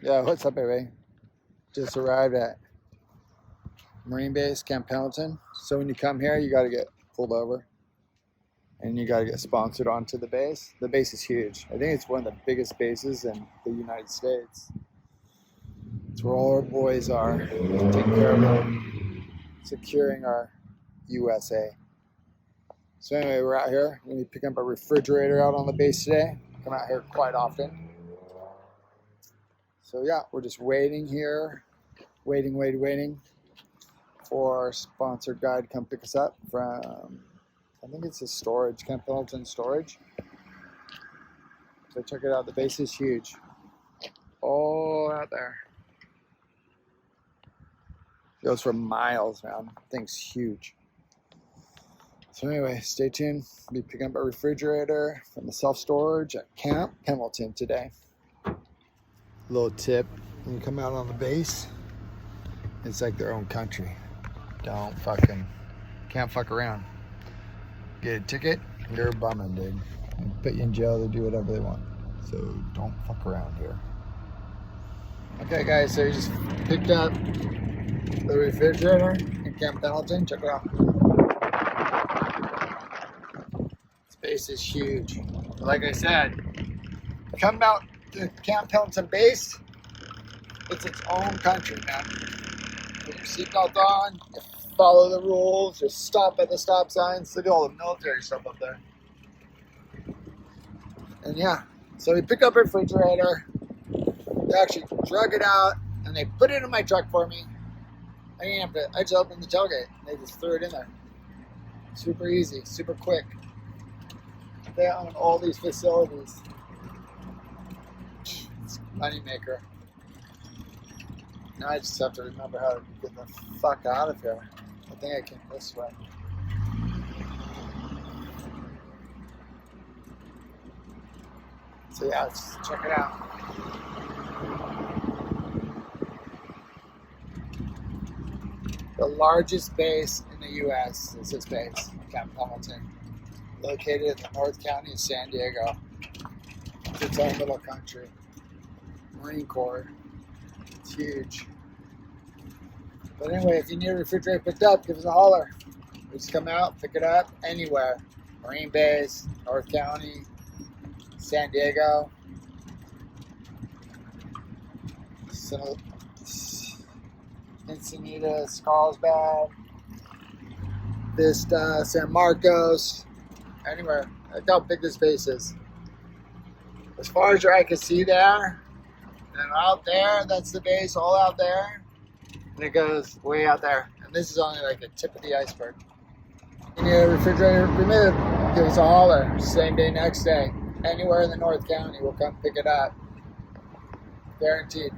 Yeah, what's up, everybody? Just arrived at Marine Base Camp Pendleton. So when you come here, you got to get pulled over and you got to get sponsored onto the base. The base is huge. I think it's one of the biggest bases in the United States. It's where all our boys are, taking care of securing our USA. So anyway, we're out here. We're going to be picking up a refrigerator out on the base today. I come out here quite often. So yeah, we're just waiting here, waiting for our sponsored guy to come pick us up from, I think it's a storage, Camp Pendleton storage. So check it out, the base is huge. All out there. Goes for miles, man. Thing's huge. So anyway, stay tuned. I'll be picking up a refrigerator from the self-storage at Camp Pendleton today. Little tip, when you come out on the base, it's like their own country. Can't fuck around. Get a ticket, you're bumming, dude. They put you in jail, they do whatever they want. So don't fuck around here. Okay guys, so you just picked up the refrigerator in Camp Pendleton. Check it out. Space is huge. Like I said, come out to Camp Pendleton base, it's its own country, man. Put your seatbelt on, follow the rules, just stop at the stop signs. Look at all the military stuff up there. And yeah, so we pick up a refrigerator. They actually drug it out and they put it in my truck for me. I just opened the tailgate. They just threw it in there. Super easy, super quick. They own all these facilities. It's a money maker. Now I just have to remember how to get the fuck out of here. I think I came this way. So yeah, let's check it out. The largest base in the U.S. is this base, Camp Pendleton, located in the North County of Sandiego. It's its own little country. Marine Corps. It's huge. But anyway, if you need a refrigerator picked up, give us a holler. We just come out, pick it up anywhere. Marine Base, North County, San Diego, Encinitas, Carlsbad, Vista, San Marcos, anywhere. That's how big this base is. As far as your eye can see there, and out there, that's the base, all out there. And it goes way out there. And this is only like the tip of the iceberg. You need a refrigerator removed, give us a holler. Same day, next day. Anywhere in the North County, we'll come pick it up. Guaranteed.